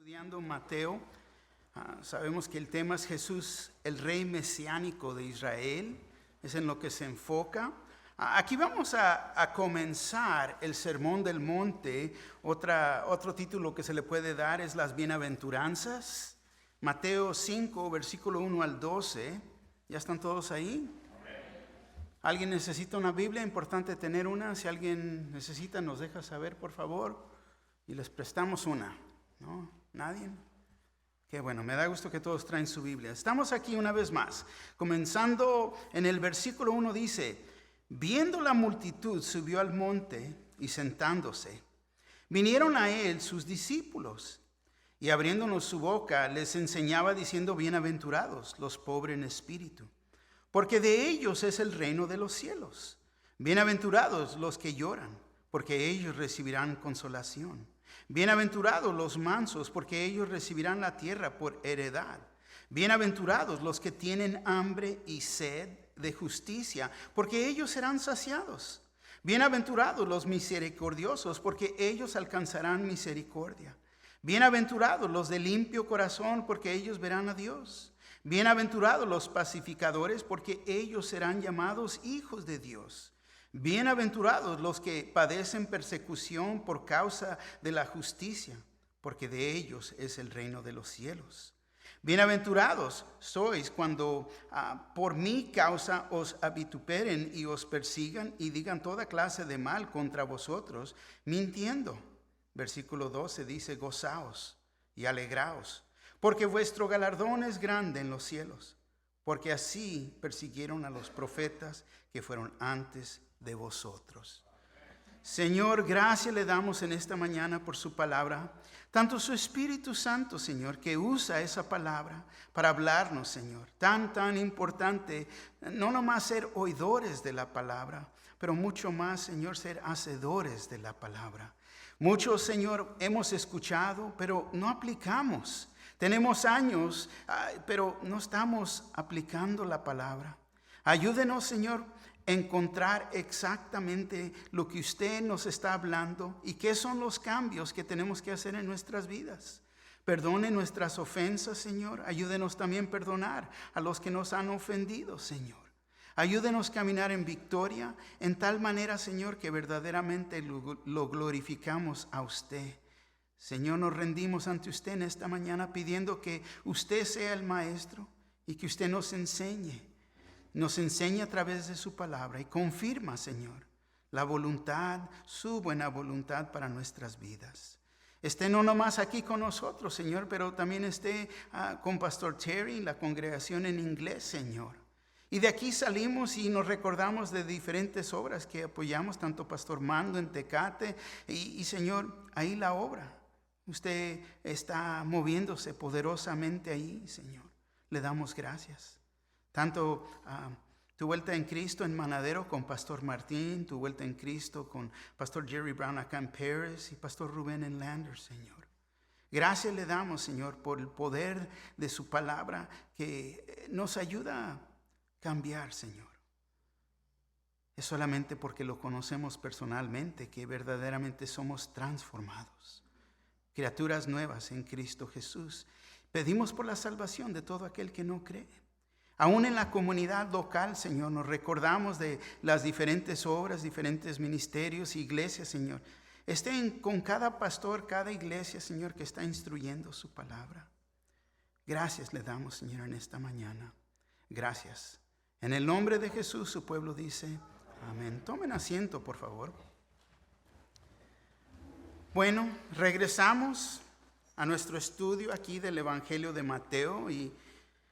Estudiando Mateo, sabemos que el tema es Jesús, el rey mesiánico de Israel, es en lo que se enfoca. Aquí vamos a comenzar el Sermón del Monte. Otro título que se le puede dar es las bienaventuranzas. Mateo 5, versículo 1 al 12. ¿Ya están todos ahí? ¿Alguien necesita una Biblia? Importante tener una. Si alguien necesita, nos deja saber, por favor, y les prestamos una. ¿No? ¿Nadie? Qué bueno, me da gusto que todos traen su Biblia. Estamos aquí una vez más. Comenzando en el versículo 1 dice: viendo la multitud, subió al monte y sentándose, vinieron a él sus discípulos, y abriéndonos su boca, les enseñaba diciendo: bienaventurados los pobres en espíritu, porque de ellos es el reino de los cielos. Bienaventurados los que lloran, porque ellos recibirán consolación. Bienaventurados los mansos, porque ellos recibirán la tierra por heredad. Bienaventurados los que tienen hambre y sed de justicia, porque ellos serán saciados. Bienaventurados los misericordiosos, porque ellos alcanzarán misericordia. Bienaventurados los de limpio corazón, porque ellos verán a Dios. Bienaventurados los pacificadores, porque ellos serán llamados hijos de Dios. Bienaventurados los que padecen persecución por causa de la justicia, porque de ellos es el reino de los cielos. Bienaventurados sois cuando por mi causa os vituperen y os persigan y digan toda clase de mal contra vosotros, mintiendo. Versículo 12 dice: gozaos y alegraos, porque vuestro galardón es grande en los cielos, porque así persiguieron a los profetas que fueron antes de vosotros. Señor, gracias le damos en esta mañana por su palabra, tanto su Espíritu Santo, Señor, que usa esa palabra para hablarnos, Señor. Tan importante, no nomás ser oidores de la palabra, pero mucho más, Señor, ser hacedores de la palabra. Muchos, Señor, hemos escuchado, pero no aplicamos. Tenemos años, pero no estamos aplicando la palabra. Ayúdenos, Señor, encontrar exactamente lo que usted nos está hablando y qué son los cambios que tenemos que hacer en nuestras vidas. Perdone nuestras ofensas, Señor. Ayúdenos también a perdonar a los que nos han ofendido, Señor. Ayúdenos a caminar en victoria en tal manera, Señor, que verdaderamente lo glorificamos a usted. Señor, nos rendimos ante usted en esta mañana pidiendo que usted sea el maestro y que usted nos enseñe. Nos enseña a través de su palabra y confirma, Señor, la voluntad, su buena voluntad para nuestras vidas. Esté no nomás aquí con nosotros, Señor, pero también esté con Pastor Terry, la congregación en inglés, Señor. Y de aquí salimos y nos recordamos de diferentes obras que apoyamos, tanto Pastor Mando en Tecate y Señor, ahí la obra. Usted está moviéndose poderosamente ahí, Señor. Le damos gracias. Tanto tu vuelta en Cristo en Manadero con Pastor Martín, tu vuelta en Cristo con Pastor Jerry Brown acá en Paris y Pastor Rubén en Landers, Señor. Gracias le damos, Señor, por el poder de su palabra que nos ayuda a cambiar, Señor. Es solamente porque lo conocemos personalmente que verdaderamente somos transformados, criaturas nuevas en Cristo Jesús. Pedimos por la salvación de todo aquel que no cree. Aún en la comunidad local, Señor, nos recordamos de las diferentes obras, diferentes ministerios, iglesias, Señor. Estén con cada pastor, cada iglesia, Señor, que está instruyendo su palabra. Gracias le damos, Señor, en esta mañana. Gracias. En el nombre de Jesús, su pueblo dice amén. Tomen asiento, por favor. Bueno, regresamos a nuestro estudio aquí del Evangelio de Mateo y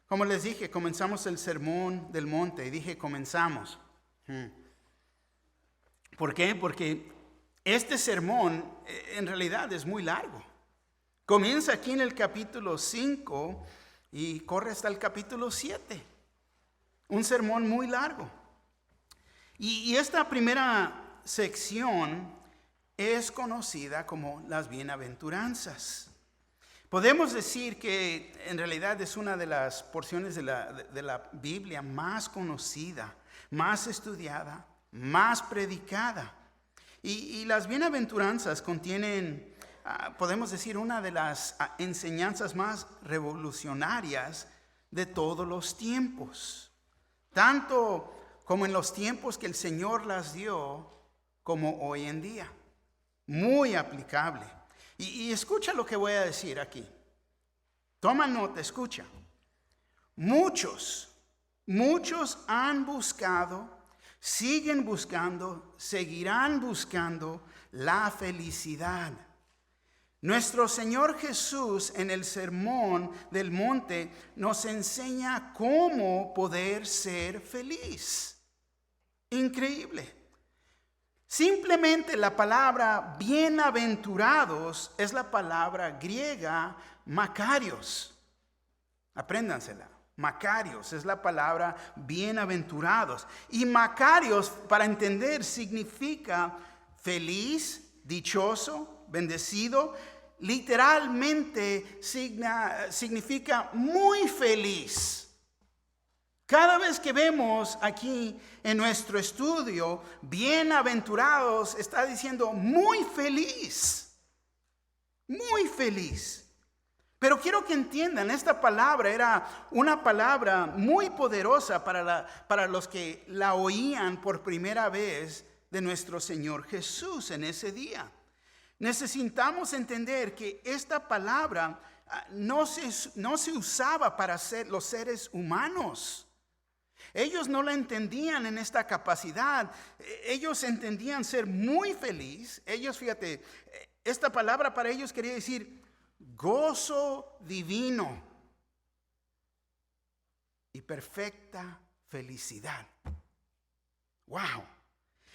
como les dije, comenzamos el Sermón del Monte. Y dije, comenzamos. ¿Por qué? Porque este sermón en realidad es muy largo. Comienza aquí en el capítulo 5 y corre hasta el capítulo 7. Un sermón muy largo. Y esta primera sección es conocida como las bienaventuranzas. Podemos decir que en realidad es una de las porciones de la Biblia más conocida, más estudiada, más predicada. Y las bienaventuranzas contienen podemos decir, una de las enseñanzas más revolucionarias de todos los tiempos. Tanto como en los tiempos que el Señor las dio, como hoy en día. Muy aplicable. Y escucha lo que voy a decir aquí. Toma nota, escucha. Muchos han buscado, siguen buscando, seguirán buscando la felicidad. Nuestro Señor Jesús en el Sermón del Monte nos enseña cómo poder ser feliz. Increíble. Simplemente la palabra bienaventurados es la palabra griega makarios. Apréndansela. Makarios es la palabra bienaventurados. Y makarios, para entender, significa feliz, dichoso, bendecido. Literalmente significa muy feliz. Cada vez que vemos aquí en nuestro estudio, bienaventurados, está diciendo muy feliz, muy feliz. Pero quiero que entiendan, esta palabra era una palabra muy poderosa para los que la oían por primera vez de nuestro Señor Jesús en ese día. Necesitamos entender que esta palabra no se usaba para los seres humanos. Ellos no la entendían en esta capacidad. Ellos entendían ser muy feliz. Ellos, fíjate, esta palabra para ellos quería decir gozo divino y perfecta felicidad. ¡Wow!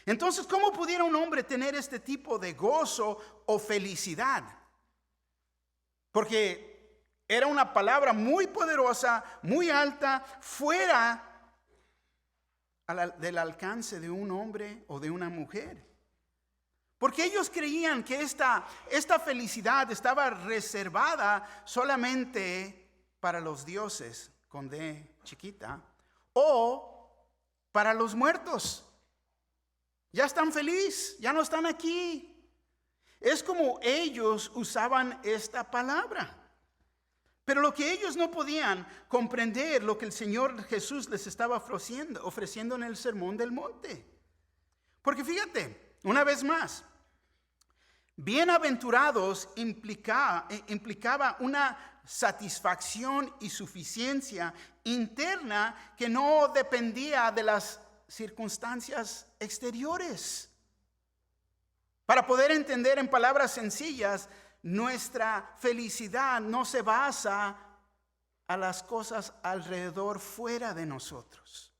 Entonces, ¿cómo pudiera un hombre tener este tipo de gozo o felicidad? Porque era una palabra muy poderosa, muy alta, fuera del alcance de un hombre o de una mujer. Porque ellos creían que esta felicidad estaba reservada solamente para los dioses, con D chiquita, o para los muertos. Ya están felices, ya no están aquí. Es como ellos usaban esta palabra. Pero lo que ellos no podían comprender, lo que el Señor Jesús les estaba ofreciendo en el Sermón del Monte. Porque fíjate, una vez más, bienaventurados implicaba una satisfacción y suficiencia interna que no dependía de las circunstancias exteriores. Para poder entender en palabras sencillas, nuestra felicidad no se basa a las cosas alrededor, fuera de nosotros.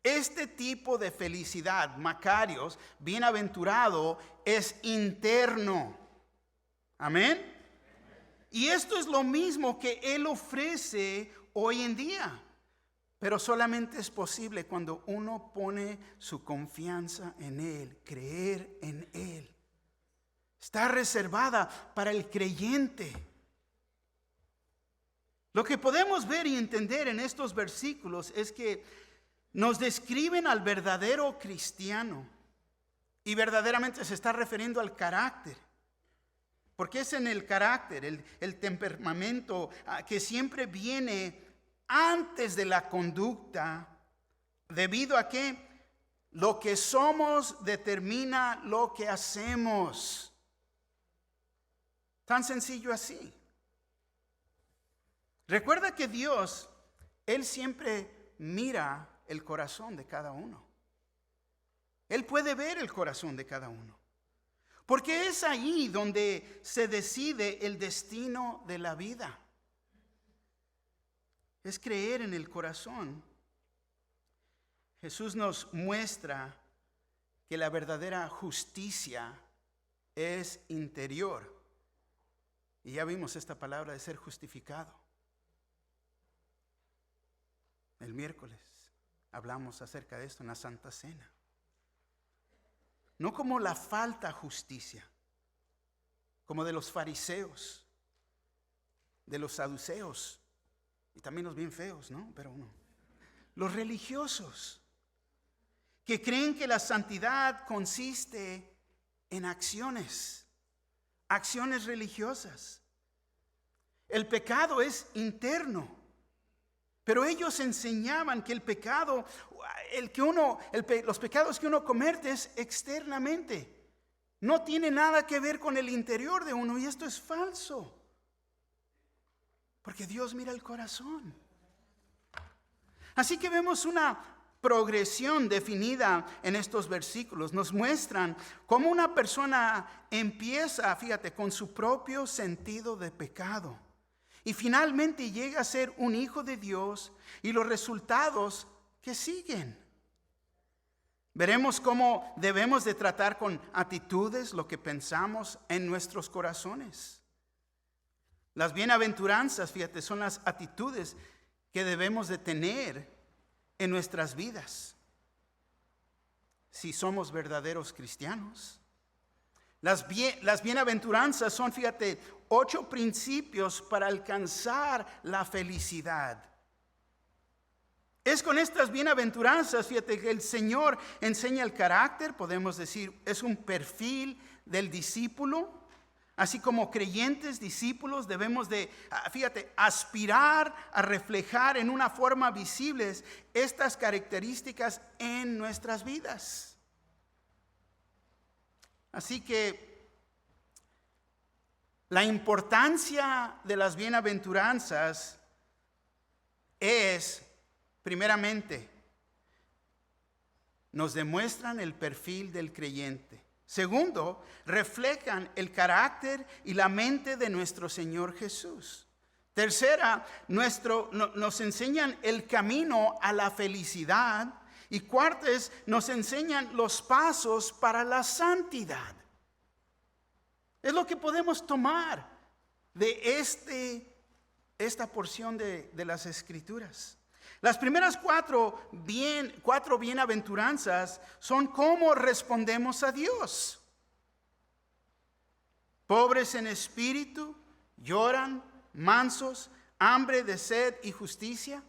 Este tipo de felicidad, makarios, bienaventurado, es interno. Amén. Y esto es lo mismo que Él ofrece hoy en día. Pero solamente es posible cuando uno pone su confianza en Él, creer en Él. Está reservada para el creyente. Lo que podemos ver y entender en estos versículos es que nos describen al verdadero cristiano. Y verdaderamente se está refiriendo al carácter. Porque es en el carácter, el temperamento que siempre viene antes de la conducta, debido a que lo que somos determina lo que hacemos. Tan sencillo así. Recuerda que Dios, Él siempre mira el corazón de cada uno. Él puede ver el corazón de cada uno. Porque es ahí donde se decide el destino de la vida. Es creer en el corazón. Jesús nos muestra que la verdadera justicia es interior. Y ya vimos esta palabra de ser justificado. El miércoles hablamos acerca de esto en la Santa Cena. No como la falta justicia, como de los fariseos, de los saduceos, y también los bien feos, ¿no? Pero no. Los religiosos, que creen que la santidad consiste en acciones. acciones religiosas. El pecado es interno, pero ellos enseñaban que el pecado, los pecados que uno comete es externamente. No tiene nada que ver con el interior de uno, y esto es falso. Porque Dios mira el corazón. Así que vemos una progresión definida en estos versículos. Nos muestran cómo una persona empieza, fíjate, con su propio sentido de pecado. Y finalmente llega a ser un hijo de Dios y los resultados que siguen. Veremos cómo debemos de tratar con actitudes lo que pensamos en nuestros corazones. Las bienaventuranzas, fíjate, son las actitudes que debemos de tener en nuestras vidas si somos verdaderos cristianos. Las bienaventuranzas son, fíjate, 8 principios para alcanzar la felicidad. Es con estas bienaventuranzas, fíjate, que el Señor enseña el carácter, podemos decir, es un perfil del discípulo. Así como creyentes, discípulos, debemos de, fíjate, aspirar a reflejar en una forma visible estas características en nuestras vidas. Así que la importancia de las bienaventuranzas es, primeramente, nos demuestran el perfil del creyente. Segundo, reflejan el carácter y la mente de nuestro Señor Jesús. Tercera, nos enseñan el camino a la felicidad. Y cuarta nos enseñan los pasos para la santidad. Es lo que podemos tomar de esta porción de las Escrituras. Las primeras cuatro bienaventuranzas son cómo respondemos a Dios. Pobres en espíritu, lloran, mansos, hambre de sed y justicia.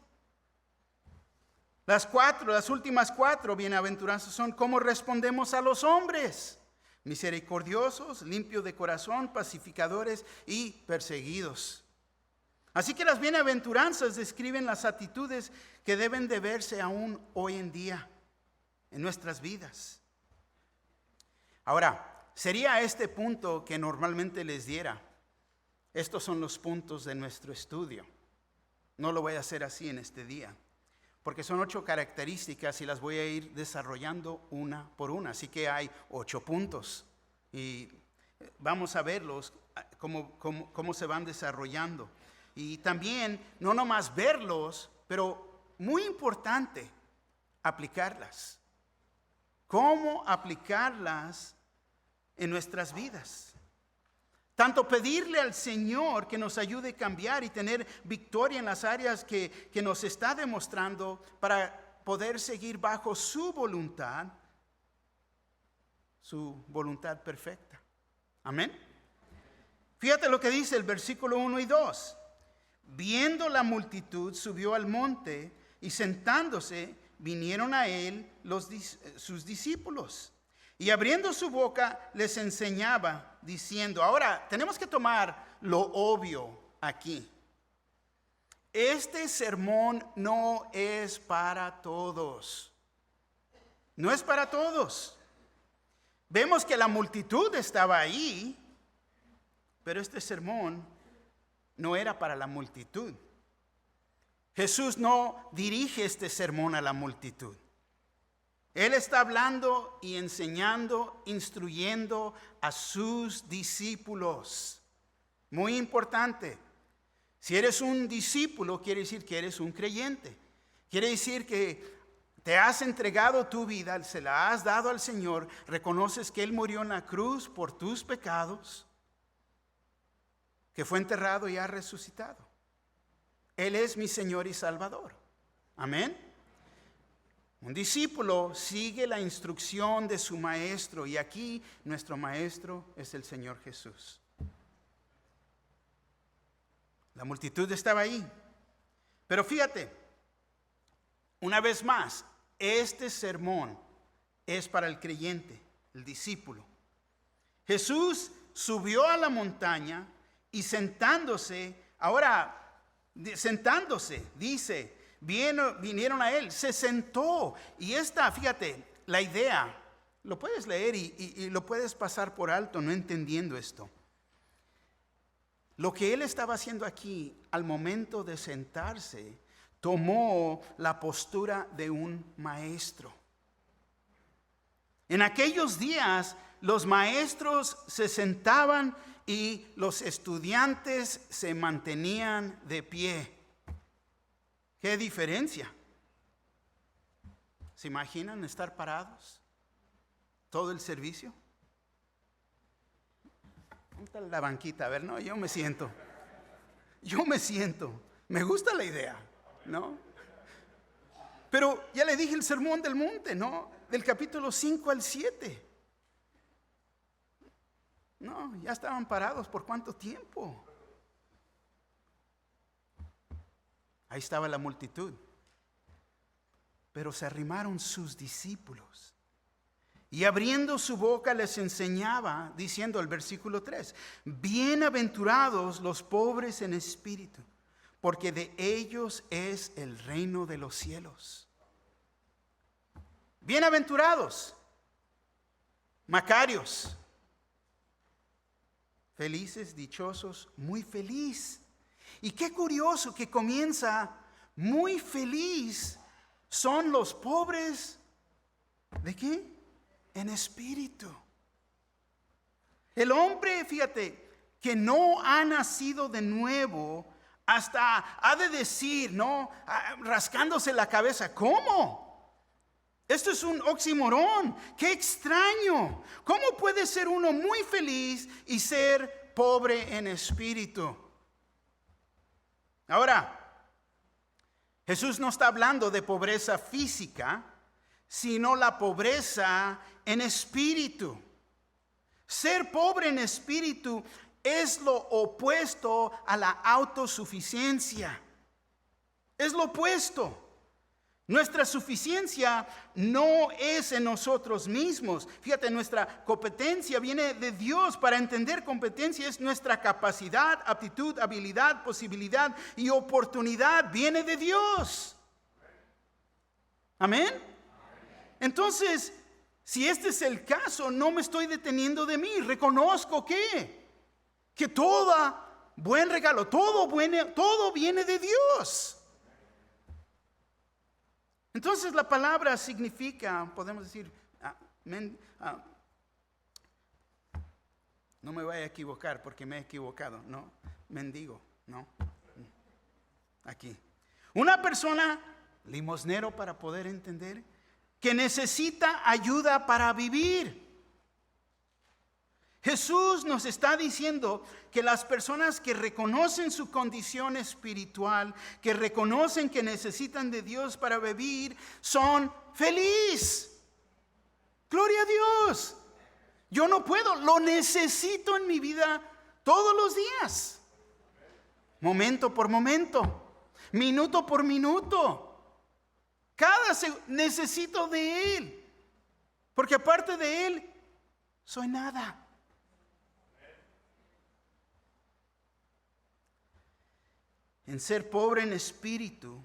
Las últimas 4 bienaventuranzas son cómo respondemos a los hombres. Misericordiosos, limpios de corazón, pacificadores y perseguidos. Así que las bienaventuranzas describen las actitudes que deben de verse aún hoy en día en nuestras vidas. Ahora, sería este punto que normalmente les diera. Estos son los puntos de nuestro estudio. No lo voy a hacer así en este día, porque son 8 características y las voy a ir desarrollando una por una. Así que hay 8 puntos y vamos a verlos cómo se van desarrollando. Y también, no nomás verlos, pero muy importante, aplicarlas. ¿Cómo aplicarlas en nuestras vidas? Tanto pedirle al Señor que nos ayude a cambiar y tener victoria en las áreas que nos está demostrando para poder seguir bajo su voluntad perfecta. Amén. Fíjate lo que dice el versículo 1 y 2. Viendo la multitud, subió al monte y sentándose, vinieron a él sus discípulos. Y abriendo su boca, les enseñaba, diciendo, ahora tenemos que tomar lo obvio aquí. Este sermón no es para todos. No es para todos. Vemos que la multitud estaba ahí, pero este sermón no era para la multitud. Jesús no dirige este sermón a la multitud. Él está hablando y enseñando, instruyendo a sus discípulos. Muy importante. Si eres un discípulo, quiere decir que eres un creyente. Quiere decir que te has entregado tu vida, se la has dado al Señor, reconoces que Él murió en la cruz por tus pecados, que fue enterrado y ha resucitado. Él es mi Señor y Salvador. Amén. Un discípulo sigue la instrucción de su maestro y aquí nuestro maestro es el Señor Jesús. La multitud estaba ahí. Pero fíjate, una vez más, este sermón es para el creyente, el discípulo. Jesús subió a la montaña y sentándose, dice, vinieron a él, se sentó. Y fíjate, la idea, lo puedes leer y lo puedes pasar por alto no entendiendo esto. Lo que él estaba haciendo aquí, al momento de sentarse, tomó la postura de un maestro. En aquellos días, los maestros se sentaban y los estudiantes se mantenían de pie. ¿Qué diferencia? ¿Se imaginan estar parados todo el servicio? ¿Dónde está la banquita? A ver, no, yo me siento. Me gusta la idea, ¿no? Pero ya le dije el sermón del monte, ¿no? Del capítulo 5 al 7. No, ya estaban parados. ¿Por cuánto tiempo? Ahí estaba la multitud. Pero se arrimaron sus discípulos. Y abriendo su boca les enseñaba, diciendo el versículo 3, bienaventurados los pobres en espíritu, porque de ellos es el reino de los cielos. Bienaventurados, macarios, felices, dichosos, muy feliz. Y qué curioso que comienza muy feliz. Son los pobres, ¿de qué? En espíritu. El hombre, fíjate, que no ha nacido de nuevo, hasta ha de decir, ¿no? Rascándose la cabeza, ¿cómo? Esto es un oxímoron. ¡Qué extraño! ¿Cómo puede ser uno muy feliz y ser pobre en espíritu? Ahora, Jesús no está hablando de pobreza física, sino la pobreza en espíritu. Ser pobre en espíritu es lo opuesto a la autosuficiencia. Es lo opuesto. Nuestra suficiencia no es en nosotros mismos. Fíjate, nuestra competencia viene de Dios. Para entender competencia es nuestra capacidad, aptitud, habilidad, posibilidad y oportunidad. Viene de Dios. Amén. Entonces, si este es el caso, no me estoy deteniendo de mí. Reconozco que todo buen regalo, todo viene de Dios. Entonces la palabra significa, podemos decir, no me voy a equivocar porque me he equivocado, no, mendigo, no, aquí. Una persona, limosnero para poder entender, que necesita ayuda para vivir. Jesús nos está diciendo que las personas que reconocen su condición espiritual, que reconocen que necesitan de Dios para vivir, son felices. Gloria a Dios. Yo no puedo, lo necesito en mi vida todos los días. Momento por momento, minuto por minuto. Necesito de Él. Porque aparte de Él, soy nada. En ser pobre en espíritu,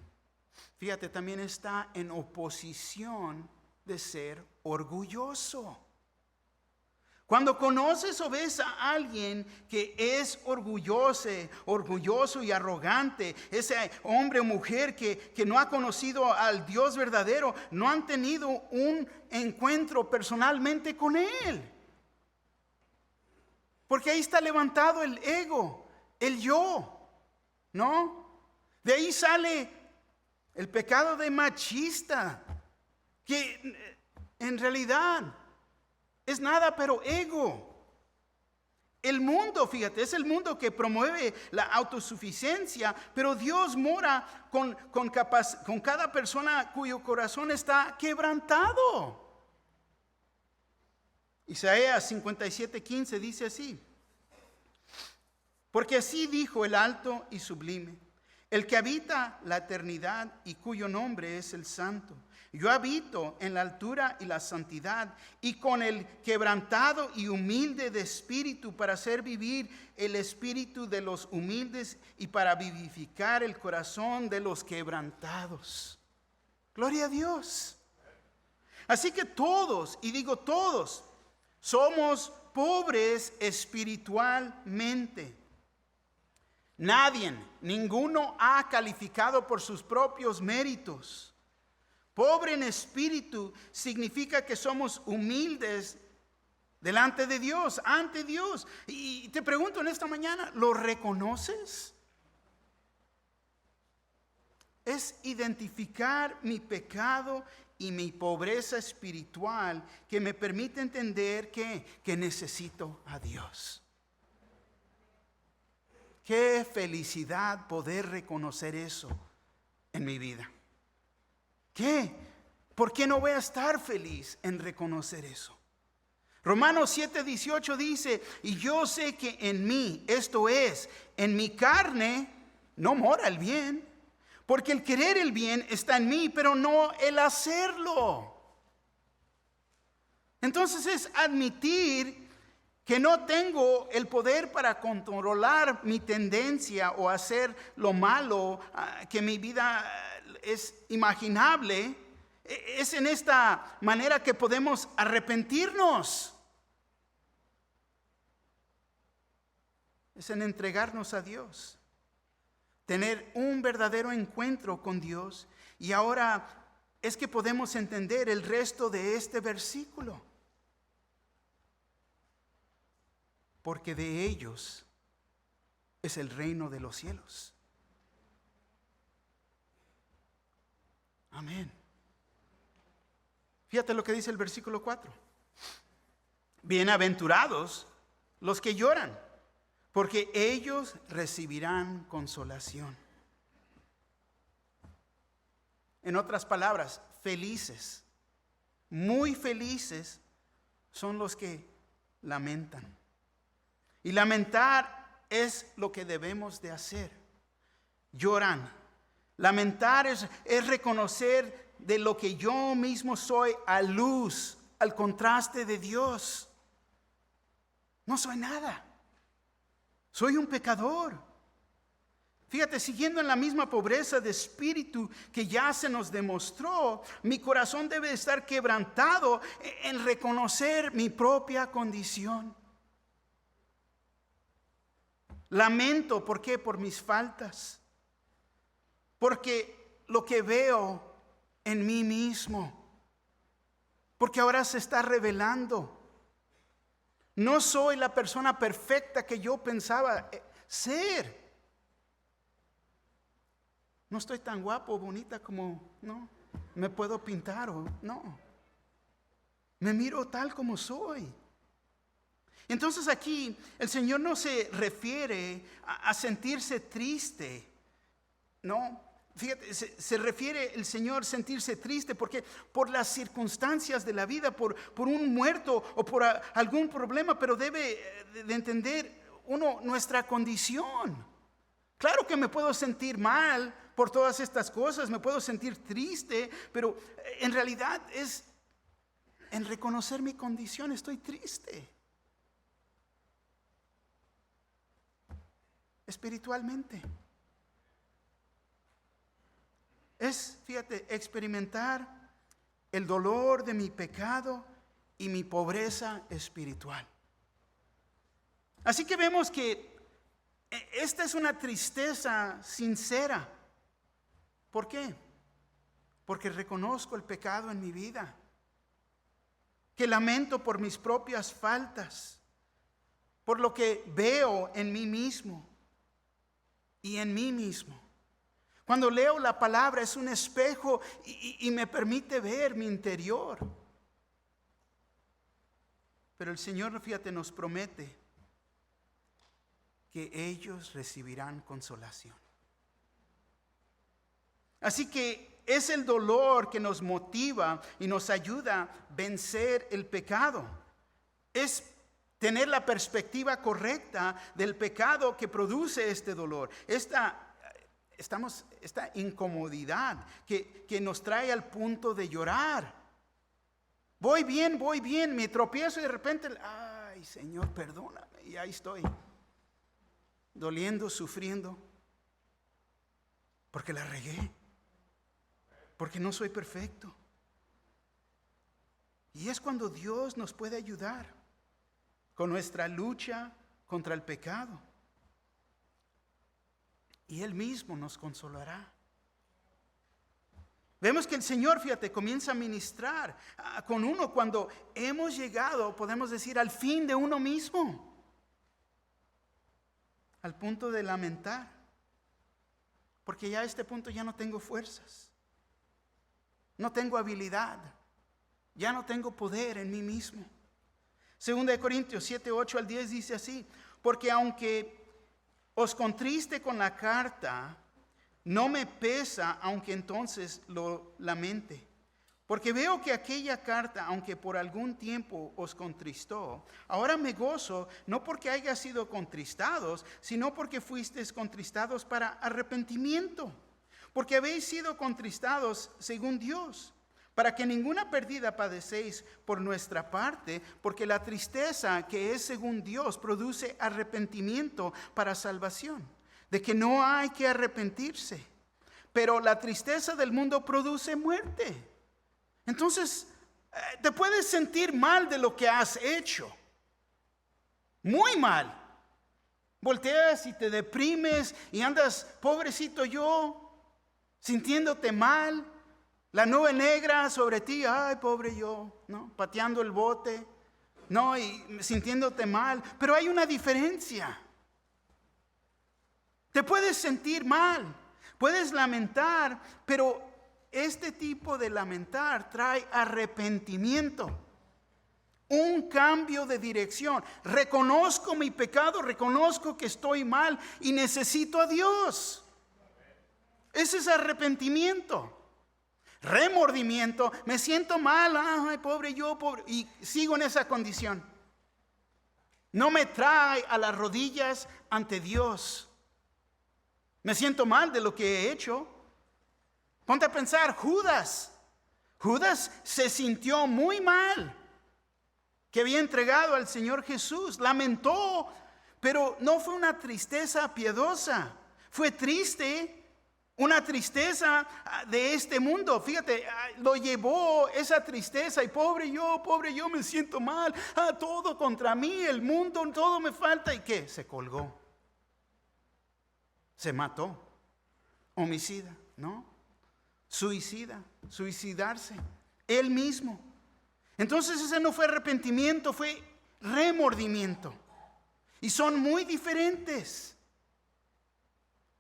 fíjate, también está en oposición de ser orgulloso. Cuando conoces o ves a alguien que es orgulloso y arrogante, ese hombre o mujer que no ha conocido al Dios verdadero, no han tenido un encuentro personalmente con Él. Porque ahí está levantado el ego, el yo. ¿No? De ahí sale el pecado de machista, que en realidad es nada pero ego. El mundo, fíjate, es el mundo que promueve la autosuficiencia, pero Dios mora con cada persona cuyo corazón está quebrantado. Isaías 57:15 dice así. Porque así dijo el alto y sublime, el que habita la eternidad y cuyo nombre es el Santo. Yo habito en la altura y la santidad, y con el quebrantado y humilde de espíritu, para hacer vivir el espíritu de los humildes y para vivificar el corazón de los quebrantados. Gloria a Dios. Así que todos, y digo todos, somos pobres espiritualmente. Nadie, ninguno ha calificado por sus propios méritos. Pobre en espíritu significa que somos humildes delante de Dios, ante Dios. Y te pregunto en esta mañana, ¿lo reconoces? Es identificar mi pecado y mi pobreza espiritual que me permite entender que necesito a Dios. Qué felicidad poder reconocer eso en mi vida. ¿Qué? ¿Por qué no voy a estar feliz en reconocer eso? Romanos 7:18 dice, y yo sé que en mí, esto es, en mi carne, no mora el bien, porque el querer el bien está en mí, pero no el hacerlo. Entonces es admitir que no tengo el poder para controlar mi tendencia o hacer lo malo, que mi vida es imaginable. Es en esta manera que podemos arrepentirnos. Es en entregarnos a Dios, tener un verdadero encuentro con Dios. Y ahora es que podemos entender el resto de este versículo. Porque de ellos es el reino de los cielos. Amén. Fíjate lo que dice el versículo 4. Bienaventurados los que lloran, porque ellos recibirán consolación. En otras palabras, felices, muy felices son los que lamentan. Y lamentar es lo que debemos de hacer. Lloran. Lamentar es reconocer de lo que yo mismo soy a luz, al contraste de Dios. No soy nada. Soy un pecador. Fíjate, siguiendo en la misma pobreza de espíritu que ya se nos demostró, mi corazón debe estar quebrantado en reconocer mi propia condición. Lamento, ¿por qué? Por mis faltas. Porque lo que veo en mí mismo. Porque ahora se está revelando. No soy la persona perfecta que yo pensaba ser. No estoy tan guapo o bonita como, no, me puedo pintar o no. Me miro tal como soy. Entonces aquí el Señor no se refiere a sentirse triste, no. Fíjate, se refiere el Señor sentirse triste porque por las circunstancias de la vida, por un muerto o por algún problema, pero debe de entender uno nuestra condición. Claro que me puedo sentir mal por todas estas cosas, me puedo sentir triste, pero en realidad es en reconocer mi condición, estoy triste. Espiritualmente. Es, fíjate, experimentar el dolor de mi pecado y mi pobreza espiritual. Así que vemos que esta es una tristeza sincera. ¿Por qué? Porque reconozco el pecado en mi vida, que lamento por mis propias faltas, por lo que veo en mí mismo y en mí mismo. Cuando leo la palabra es un espejo y me permite ver mi interior. Pero el Señor, fíjate, nos promete que ellos recibirán consolación. Así que es el dolor que nos motiva y nos ayuda a vencer el pecado. Es tener la perspectiva correcta del pecado que produce este dolor. esta incomodidad que nos trae al punto de llorar. Voy bien, me tropiezo y de repente, ay Señor, perdóname, y ahí estoy, doliendo, sufriendo, porque la regué, porque no soy perfecto. Y es cuando Dios nos puede ayudar con nuestra lucha contra el pecado. Y Él mismo nos consolará. Vemos que el Señor, fíjate, comienza a ministrar con uno cuando hemos llegado, podemos decir, al fin de uno mismo. Al punto de lamentar. Porque ya a este punto ya no tengo fuerzas. No tengo habilidad. Ya no tengo poder en mí mismo. 2 Corintios 7, 8 al 10 dice así: porque aunque os contriste con la carta, no me pesa, aunque entonces lo lamente. Porque veo que aquella carta, aunque por algún tiempo os contristó, ahora me gozo, no porque haya sido contristados, sino porque fuisteis contristados para arrepentimiento. Porque habéis sido contristados según Dios, para que ninguna pérdida padecéis por nuestra parte, porque la tristeza que es según Dios produce arrepentimiento para salvación, de que no hay que arrepentirse. Pero la tristeza del mundo produce muerte. Entonces, te puedes sentir mal de lo que has hecho. Muy mal. Volteas y te deprimes y andas, pobrecito yo, sintiéndote mal. La nube negra sobre ti, ay, pobre yo, ¿no? Pateando el bote, ¿no? Y sintiéndote mal. Pero hay una diferencia. Te puedes sentir mal, puedes lamentar, pero este tipo de lamentar trae arrepentimiento, un cambio de dirección. Reconozco mi pecado, reconozco que estoy mal y necesito a Dios. Ese es arrepentimiento. Remordimiento, me siento mal, ay, pobre yo, pobre, y sigo en esa condición. No me trae a las rodillas ante Dios. Me siento mal de lo que he hecho. Ponte a pensar, Judas se sintió muy mal que había entregado al Señor Jesús, lamentó, pero no fue una tristeza piadosa, fue triste. Una tristeza de este mundo. Fíjate, lo llevó esa tristeza. Y pobre yo me siento mal. Todo contra mí, el mundo, todo me falta. ¿Y qué? Se colgó. Se mató. Homicida, ¿no? Suicidarse. Él mismo. Entonces ese no fue arrepentimiento, fue remordimiento. Y son muy diferentes.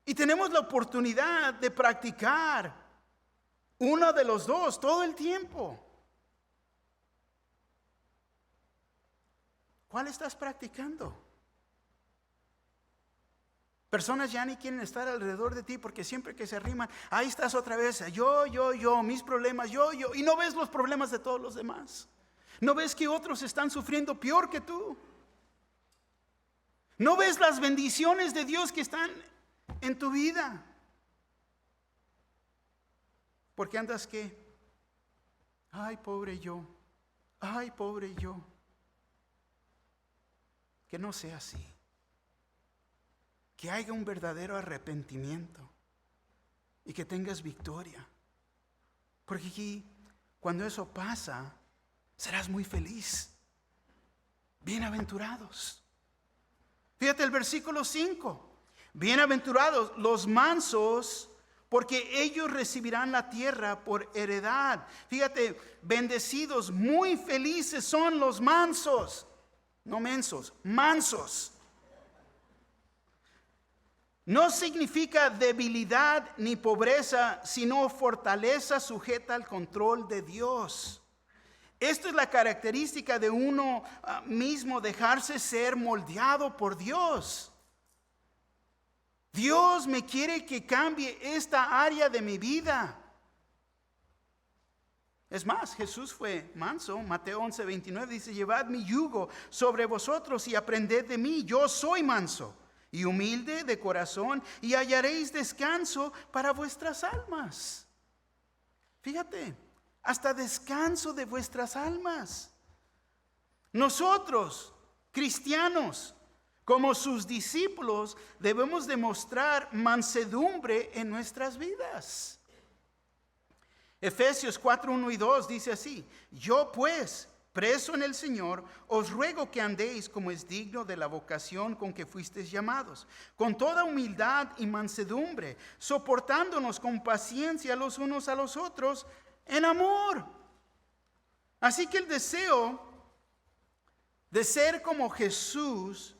Y tenemos la oportunidad de practicar uno de los dos todo el tiempo. ¿Cuál estás practicando? Personas ya ni quieren estar alrededor de ti porque siempre que se arriman, ahí estás otra vez, yo, mis problemas, yo. Y no ves los problemas de todos los demás. No ves que otros están sufriendo peor que tú. No ves las bendiciones de Dios que están en tu vida. ¿Por qué andas qué? Ay, pobre yo. Ay, pobre yo. Que no sea así. Que haya un verdadero arrepentimiento y que tengas victoria. Porque aquí, cuando eso pasa, serás muy feliz. Bienaventurados. Fíjate el versículo 5. Bienaventurados los mansos, porque ellos recibirán la tierra por heredad. Fíjate, bendecidos, muy felices son los mansos. No mensos, mansos. No significa debilidad ni pobreza, sino fortaleza sujeta al control de Dios. Esto es la característica de uno mismo, dejarse ser moldeado por Dios. Dios me quiere que cambie esta área de mi vida. Es más, Jesús fue manso. Mateo 11:29 dice: llevad mi yugo sobre vosotros y aprended de mí. Yo soy manso y humilde de corazón, y hallaréis descanso para vuestras almas. Fíjate, hasta descanso de vuestras almas. Nosotros, cristianos, como sus discípulos, debemos demostrar mansedumbre en nuestras vidas. Efesios 4, 1 y 2 dice así: yo pues, preso en el Señor, os ruego que andéis como es digno de la vocación con que fuisteis llamados, con toda humildad y mansedumbre, soportándonos con paciencia los unos a los otros en amor. Así que el deseo de ser como Jesús,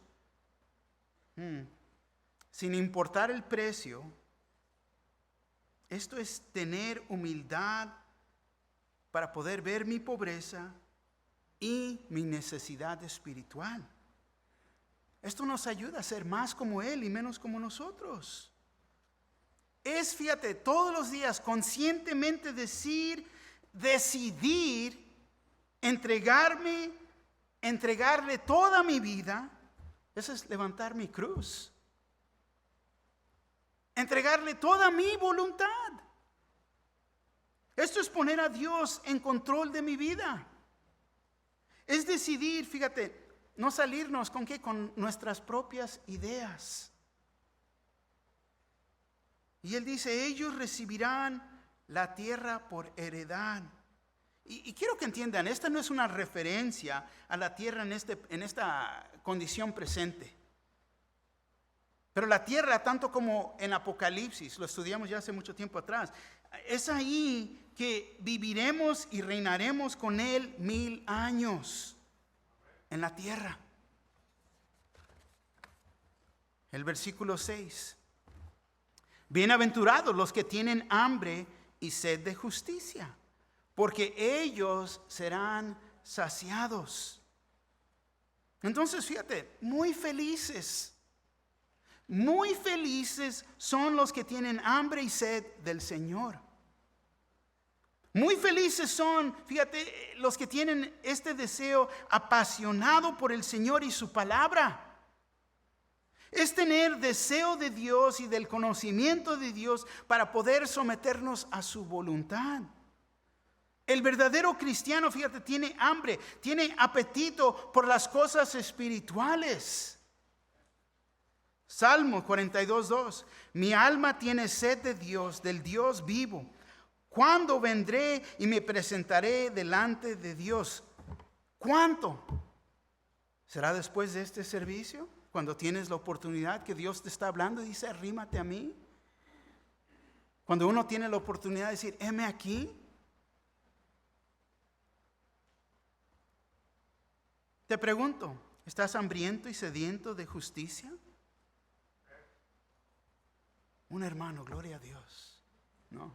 sin importar el precio, esto es tener humildad para poder ver mi pobreza y mi necesidad espiritual. Esto nos ayuda a ser más como Él y menos como nosotros. Es, fíjate, todos los días conscientemente decidir entregarle toda mi vida. Eso es levantar mi cruz. Entregarle toda mi voluntad. Esto es poner a Dios en control de mi vida. Es decidir, fíjate, no salirnos con ¿qué? Con nuestras propias ideas. Y Él dice, ellos recibirán la tierra por heredad. Y quiero que entiendan, esta no es una referencia a la tierra en esta condición presente. Pero la tierra, tanto como en Apocalipsis, lo estudiamos ya hace mucho tiempo atrás, es ahí que viviremos y reinaremos con Él 1000 años en la tierra. El versículo 6. Bienaventurados los que tienen hambre y sed de justicia, porque ellos serán saciados. Entonces, fíjate, muy felices son los que tienen hambre y sed del Señor. Muy felices son, fíjate, los que tienen este deseo apasionado por el Señor y su palabra. Es tener deseo de Dios y del conocimiento de Dios para poder someternos a su voluntad. El verdadero cristiano, fíjate, tiene hambre, tiene apetito por las cosas espirituales. Salmo 42:2. Mi alma tiene sed de Dios, del Dios vivo. ¿Cuándo vendré y me presentaré delante de Dios? ¿Cuánto? ¿Será después de este servicio? Cuando tienes la oportunidad que Dios te está hablando y dice, arrímate a mí. Cuando uno tiene la oportunidad de decir, heme aquí. Te pregunto, ¿estás hambriento y sediento de justicia? Un hermano, gloria a Dios. No.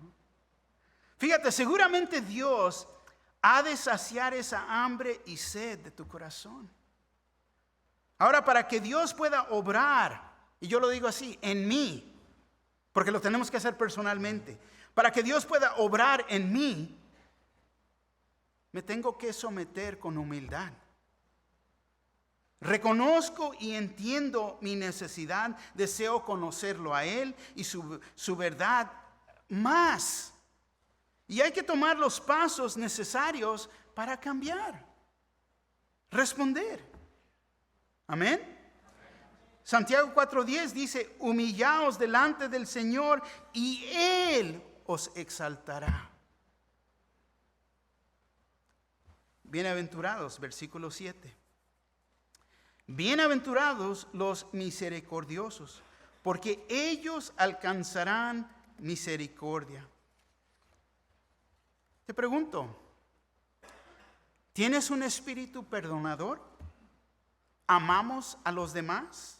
Fíjate, seguramente Dios ha de saciar esa hambre y sed de tu corazón. Ahora, para que Dios pueda obrar, y yo lo digo así, en mí, porque lo tenemos que hacer personalmente, para que Dios pueda obrar en mí, me tengo que someter con humildad. Reconozco y entiendo mi necesidad, deseo conocerlo a Él y su verdad más. Y hay que tomar los pasos necesarios para cambiar, responder. Amén. Santiago 4:10 dice, humillaos delante del Señor y Él os exaltará. Bienaventurados, versículo 7. Bienaventurados los misericordiosos, porque ellos alcanzarán misericordia. Te pregunto, ¿tienes un espíritu perdonador? ¿Amamos a los demás?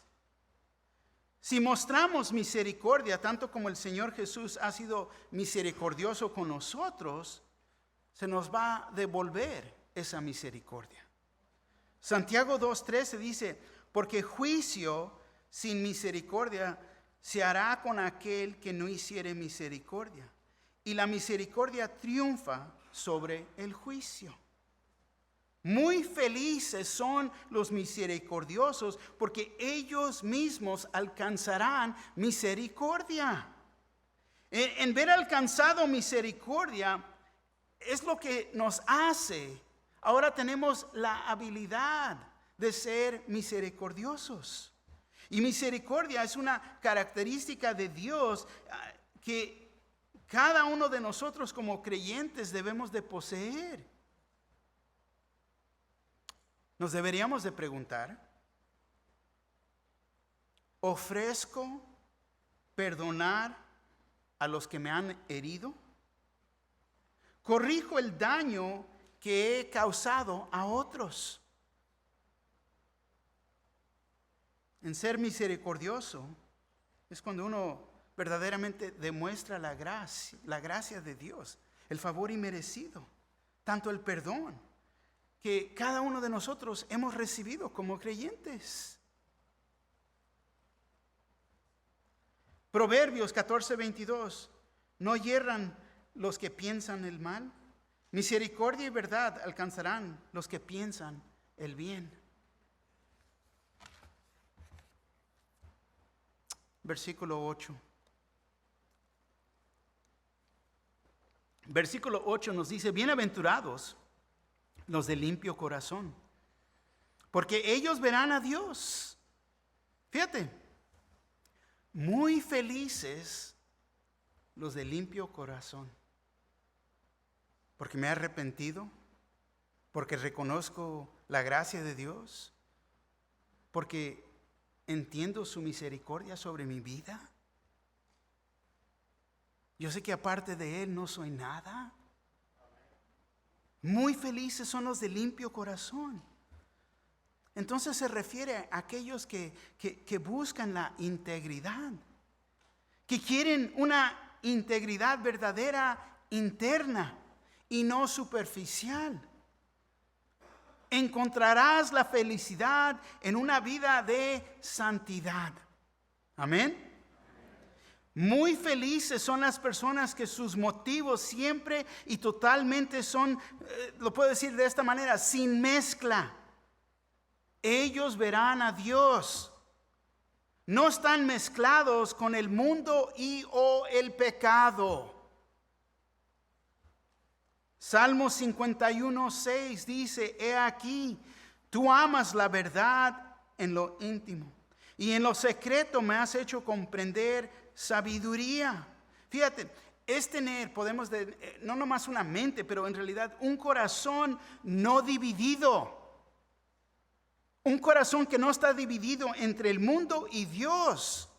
Si mostramos misericordia, tanto como el Señor Jesús ha sido misericordioso con nosotros, se nos va a devolver esa misericordia. Santiago 2:13 dice, porque juicio sin misericordia se hará con aquel que no hiciere misericordia. Y la misericordia triunfa sobre el juicio. Muy felices son los misericordiosos, porque ellos mismos alcanzarán misericordia. En ver alcanzado misericordia es lo que nos hace. Ahora tenemos la habilidad de ser misericordiosos. Y misericordia es una característica de Dios que cada uno de nosotros como creyentes debemos de poseer. Nos deberíamos de preguntar, ¿ofrezco perdonar a los que me han herido? ¿Corrijo el daño que he causado a otros? En ser misericordioso es cuando uno verdaderamente demuestra la gracia de Dios, el favor inmerecido, tanto el perdón que cada uno de nosotros hemos recibido como creyentes. Proverbios 14:22, no hierran los que piensan el mal, misericordia y verdad alcanzarán los que piensan el bien. Versículo 8. Versículo 8 nos dice, bienaventurados los de limpio corazón, porque ellos verán a Dios. Fíjate, muy felices los de limpio corazón, porque me he arrepentido, porque reconozco la gracia de Dios, porque entiendo su misericordia sobre mi vida. Yo sé que aparte de Él no soy nada. Muy felices son los de limpio corazón. Entonces se refiere a aquellos que buscan la integridad, que quieren una integridad verdadera, interna y no superficial. Encontrarás la felicidad en una vida de santidad. Amén. Muy felices son las personas que sus motivos siempre y totalmente son, lo puedo decir de esta manera, sin mezcla. Ellos verán a Dios. No están mezclados con el mundo y o el pecado. Salmo 51:6 dice, he aquí, tú amas la verdad en lo íntimo y en lo secreto me has hecho comprender sabiduría. Fíjate, es tener, no nomás una mente, pero en realidad un corazón no dividido. Un corazón que no está dividido entre el mundo y Dios,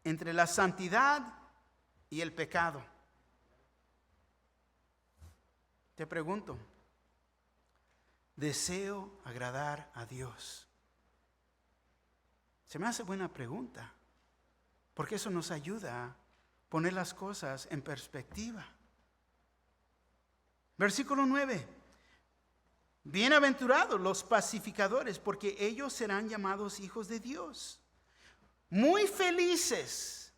entre la santidad y el pecado. Te pregunto, ¿deseo agradar a Dios? Se me hace buena pregunta, porque eso nos ayuda a poner las cosas en perspectiva. Versículo 9. Bienaventurados los pacificadores, porque ellos serán llamados hijos de Dios. Muy felices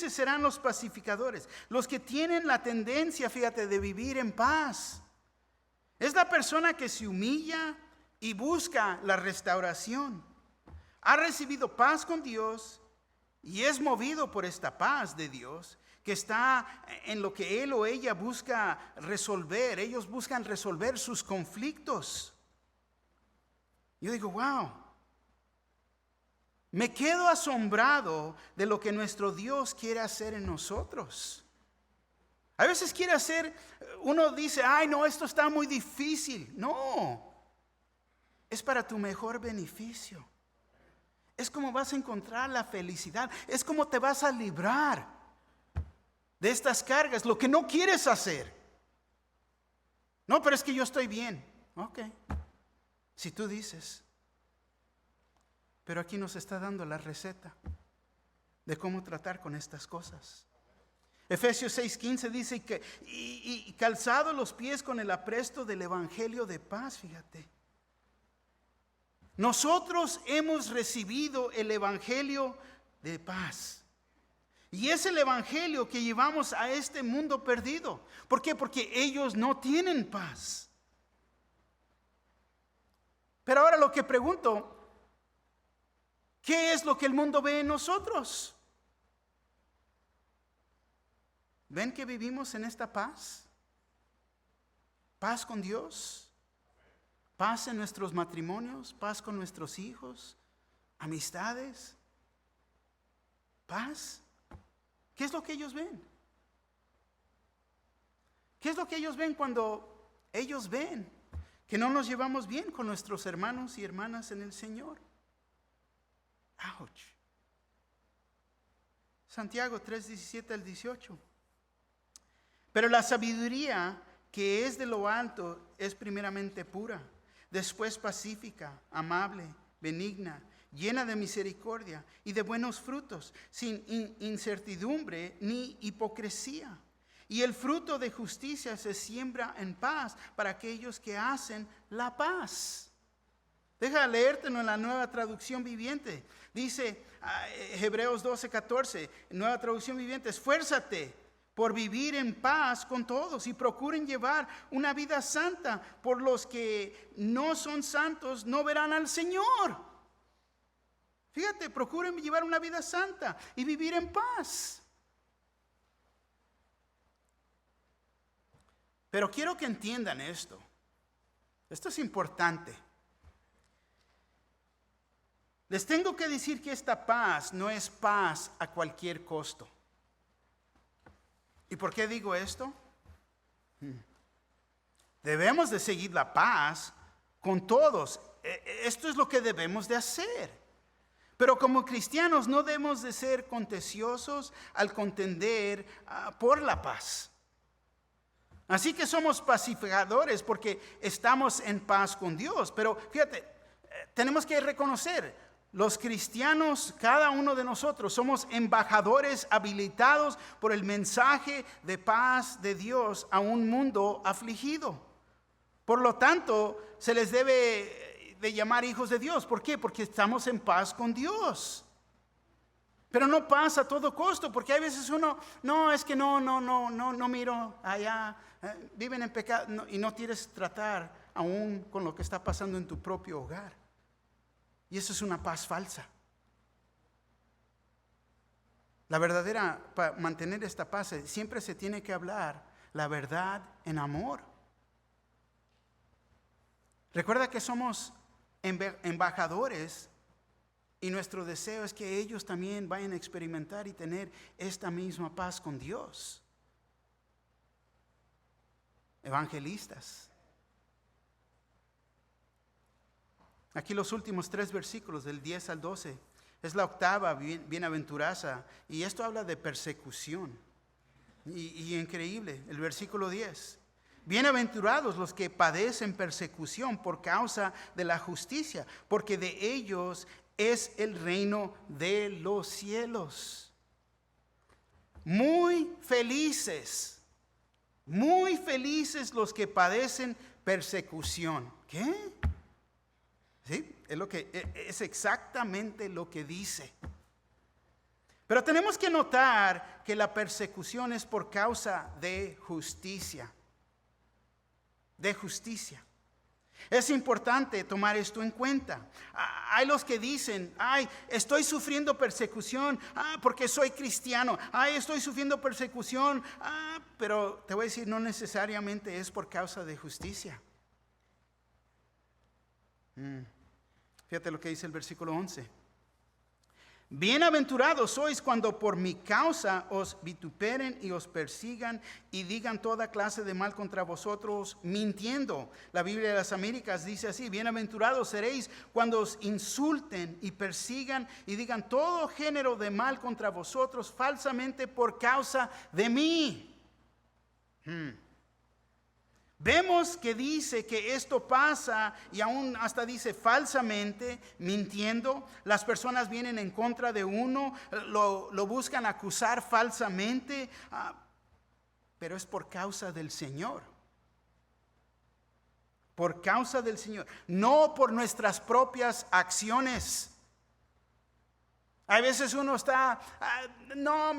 serán los pacificadores, los que tienen la tendencia, fíjate, de vivir en paz. Es la persona que se humilla y busca la restauración. Ha recibido paz con Dios y es movido por esta paz de Dios que está en lo que él o ella busca resolver. Ellos buscan resolver sus conflictos. Yo digo, wow. Me quedo asombrado de lo que nuestro Dios quiere hacer en nosotros. A veces quiere hacer, uno dice, ay no, esto está muy difícil. No, es para tu mejor beneficio. Es como vas a encontrar la felicidad. Es como te vas a librar de estas cargas, lo que no quieres hacer. No, pero es que yo estoy bien. Ok, si tú dices. Pero aquí nos está dando la receta de cómo tratar con estas cosas. Efesios 6:15 dice que y calzado los pies con el apresto del evangelio de paz, fíjate. Nosotros hemos recibido el evangelio de paz. Y es el evangelio que llevamos a este mundo perdido. ¿Por qué? Porque ellos no tienen paz. Pero ahora lo que pregunto, ¿qué es lo que el mundo ve en nosotros? ¿Ven que vivimos en esta paz? Paz con Dios, paz en nuestros matrimonios, paz con nuestros hijos, amistades, paz. ¿Qué es lo que ellos ven? ¿Qué es lo que ellos ven cuando ellos ven que no nos llevamos bien con nuestros hermanos y hermanas en el Señor? ¡Auch! Santiago 3:17 al 18. Pero la sabiduría que es de lo alto es primeramente pura, después pacífica, amable, benigna, llena de misericordia y de buenos frutos, sin incertidumbre ni hipocresía. Y el fruto de justicia se siembra en paz para aquellos que hacen la paz. Deja leértelo en la Nueva Traducción Viviente. Dice Hebreos 12:14, Nueva Traducción Viviente: esfuérzate por vivir en paz con todos y procuren llevar una vida santa, por los que no son santos no verán al Señor. Fíjate, procuren llevar una vida santa y vivir en paz. Pero quiero que entiendan esto. Esto es importante. Les tengo que decir que esta paz no es paz a cualquier costo. ¿Y por qué digo esto? Debemos de seguir la paz con todos. Esto es lo que debemos de hacer. Pero como cristianos no debemos de ser contenciosos al contender por la paz. Así que somos pacificadores porque estamos en paz con Dios. Pero fíjate, tenemos que reconocer, los cristianos, cada uno de nosotros, somos embajadores habilitados por el mensaje de paz de Dios a un mundo afligido. Por lo tanto, se les debe de llamar hijos de Dios. ¿Por qué? Porque estamos en paz con Dios. Pero no paz a todo costo, porque hay veces uno, no, es que no miro allá, viven en pecado y no quieres tratar aún con lo que está pasando en tu propio hogar. Y eso es una paz falsa. La verdadera, para mantener esta paz, siempre se tiene que hablar la verdad en amor. Recuerda que somos embajadores y nuestro deseo es que ellos también vayan a experimentar y tener esta misma paz con Dios. Evangelistas. Aquí los últimos 3 versículos, del 10 al 12, es la octava bienaventuranza, y esto habla de persecución. Y increíble, el versículo 10. Bienaventurados los que padecen persecución por causa de la justicia, porque de ellos es el reino de los cielos. Muy felices los que padecen persecución. ¿Qué? ¿Sí? Es exactamente lo que dice. Pero tenemos que notar que la persecución es por causa de justicia. De justicia. Es importante tomar esto en cuenta. Hay los que dicen, estoy sufriendo persecución, porque soy cristiano. Estoy sufriendo persecución, pero te voy a decir, no necesariamente es por causa de justicia. Fíjate lo que dice el versículo 11. Bienaventurados sois cuando por mi causa os vituperen y os persigan y digan toda clase de mal contra vosotros, mintiendo. La Biblia de las Américas dice así: bienaventurados seréis cuando os insulten y persigan y digan todo género de mal contra vosotros falsamente por causa de mí. Vemos que dice que esto pasa, y aún hasta dice falsamente, mintiendo. Las personas vienen en contra de uno, lo buscan acusar falsamente, pero es por causa del Señor. Por causa del Señor, no por nuestras propias acciones. Hay veces uno está, no,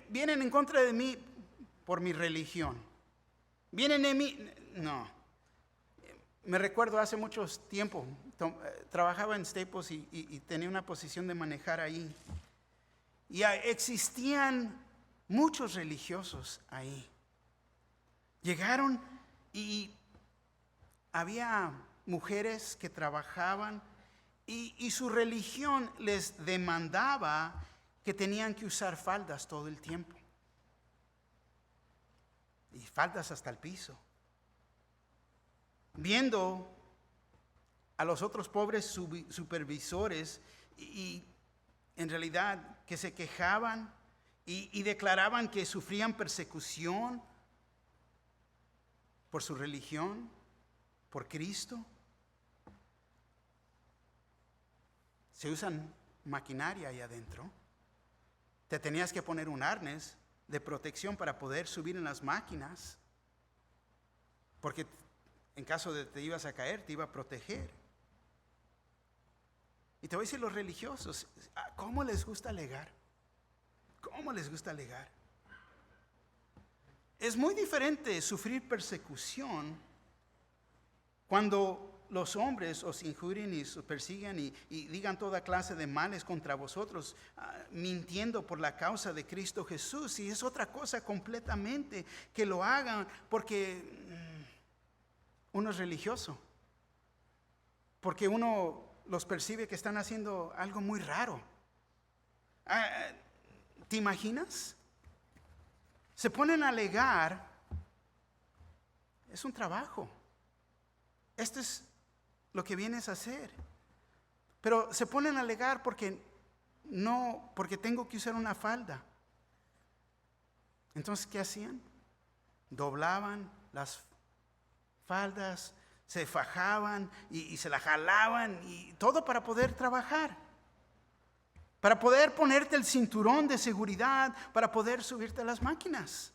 vienen en contra de mí por mi religión. Vienen de mí, no. Me recuerdo hace mucho tiempo, trabajaba en Staples y tenía una posición de manejar ahí. Y existían muchos religiosos ahí. Llegaron y había mujeres que trabajaban y su religión les demandaba que tenían que usar faldas todo el tiempo. Y faldas hasta el piso. Viendo a los otros pobres supervisores y en realidad que se quejaban y declaraban que sufrían persecución por su religión, por Cristo. Se usan maquinaria ahí adentro. Te tenías que poner un arnés de protección para poder subir en las máquinas, porque en caso de que te ibas a caer, te iba a proteger. Y te voy a decir, los religiosos, ¿cómo les gusta alegar? ¿Cómo les gusta alegar? Es muy diferente sufrir persecución cuando los hombres os injurien y os persigan y digan toda clase de males contra vosotros, mintiendo por la causa de Cristo Jesús. Y es otra cosa completamente que lo hagan porque uno es religioso, porque uno los percibe que están haciendo algo muy raro. ¿Te imaginas? Se ponen a alegar. Es un trabajo. Esto es lo que vienes a hacer. Pero se ponen a alegar porque tengo que usar una falda. Entonces, ¿qué hacían? Doblaban las faldas, se fajaban y se la jalaban y todo para poder trabajar. Para poder ponerte el cinturón de seguridad, para poder subirte a las máquinas.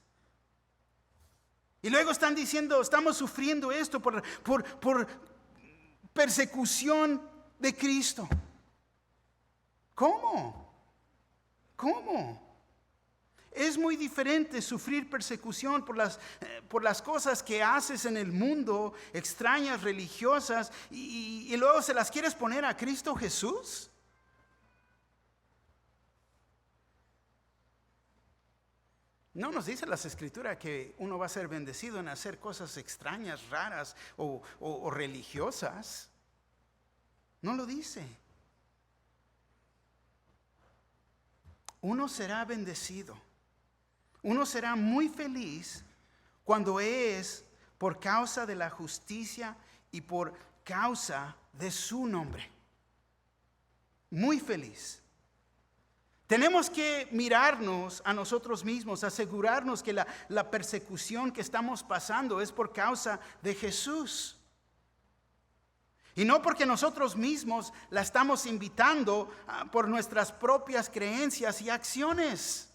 Y luego están diciendo, estamos sufriendo esto por persecución de Cristo. ¿Cómo? Es muy diferente sufrir persecución por las cosas que haces en el mundo, extrañas, religiosas, y luego se las quieres poner a Cristo Jesús. No nos dice las Escrituras que uno va a ser bendecido en hacer cosas extrañas, raras o religiosas. No lo dice. Uno será bendecido. Uno será muy feliz cuando es por causa de la justicia y por causa de su nombre. Muy feliz. Tenemos que mirarnos a nosotros mismos, asegurarnos que la persecución que estamos pasando es por causa de Jesús. Y no porque nosotros mismos la estamos invitando por nuestras propias creencias y acciones.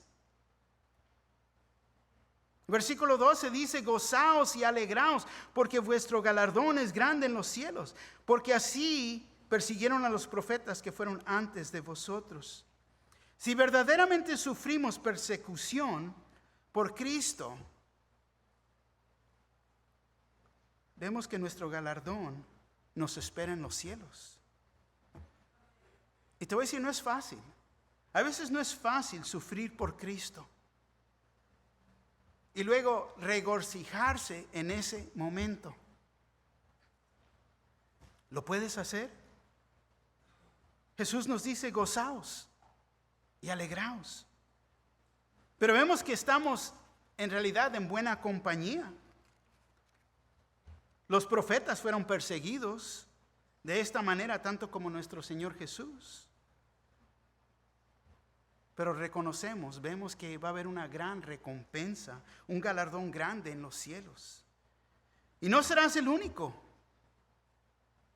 Versículo 12 dice, gozaos y alegraos, porque vuestro galardón es grande en los cielos, porque así persiguieron a los profetas que fueron antes de vosotros. Si verdaderamente sufrimos persecución por Cristo, vemos que nuestro galardón nos espera en los cielos. Y te voy a decir, no es fácil. A veces no es fácil sufrir por Cristo. Y luego regocijarse en ese momento. ¿Lo puedes hacer? Jesús nos dice, gozaos y alegraos. Pero vemos que estamos en realidad en buena compañía. Los profetas fueron perseguidos de esta manera tanto como nuestro Señor Jesús. Pero vemos que va a haber una gran recompensa, un galardón grande en los cielos. Y no serás el único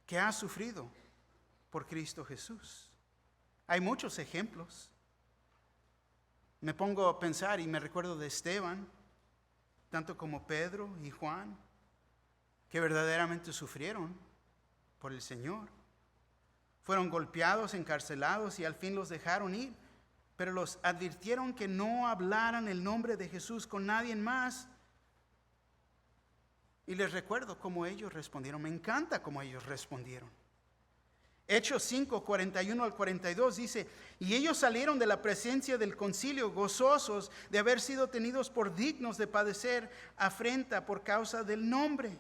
que ha sufrido por Cristo Jesús. Hay muchos ejemplos. Me pongo a pensar y me recuerdo de Esteban, tanto como Pedro y Juan, que verdaderamente sufrieron por el Señor. Fueron golpeados, encarcelados y al fin los dejaron ir. Pero los advirtieron que no hablaran el nombre de Jesús con nadie más. Y les recuerdo cómo ellos respondieron. Me encanta cómo ellos respondieron. Hechos 5, 41 al 42 dice: y ellos salieron de la presencia del concilio gozosos de haber sido tenidos por dignos de padecer afrenta por causa del nombre.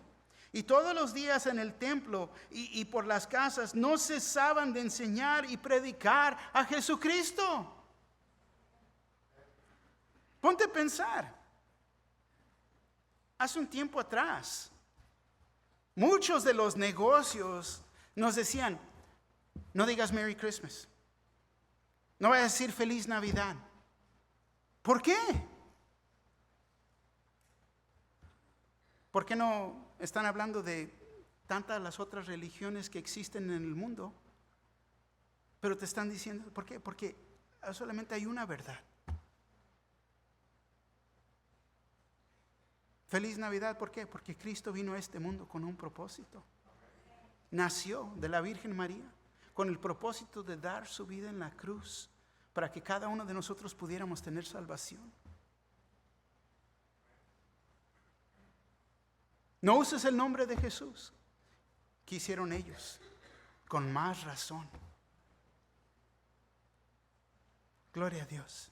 Y todos los días en el templo y por las casas no cesaban de enseñar y predicar a Jesucristo. Ponte a pensar. Hace un tiempo atrás, muchos de los negocios nos decían: no digas Merry Christmas, no vayas a decir Feliz Navidad. ¿Por qué? ¿Por qué no están hablando de tantas las otras religiones que existen en el mundo? Pero te están diciendo, ¿por qué? Porque solamente hay una verdad. Feliz Navidad, ¿por qué? Porque Cristo vino a este mundo con un propósito. Nació de la Virgen María con el propósito de dar su vida en la cruz para que cada uno de nosotros pudiéramos tener salvación. No uses el nombre de Jesús. ¿Qué hicieron ellos? Con más razón. Gloria a Dios.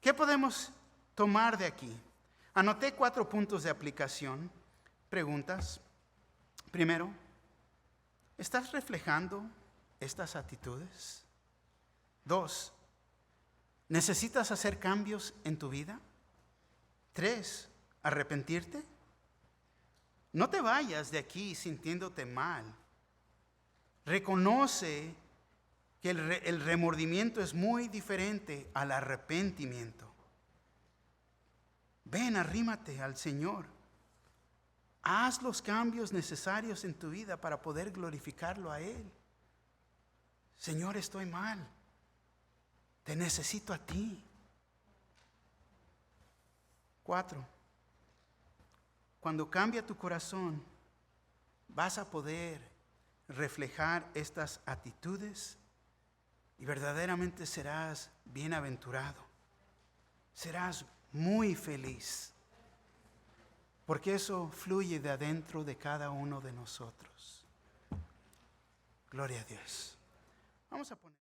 ¿Qué podemos tomar de aquí? Anoté 4 puntos de aplicación. Preguntas. Primero, ¿estás reflejando estas actitudes? 2, ¿necesitas hacer cambios en tu vida? 3, ¿arrepentirte? No te vayas de aquí sintiéndote mal. Reconoce que el remordimiento es muy diferente al arrepentimiento. Ven, arrímate al Señor. Haz los cambios necesarios en tu vida para poder glorificarlo a Él. Señor, estoy mal. Te necesito a ti. 4, cuando cambia tu corazón, vas a poder reflejar estas actitudes y verdaderamente serás bienaventurado. Serás muy feliz, porque eso fluye de adentro de cada uno de nosotros. Gloria a Dios. Vamos a poner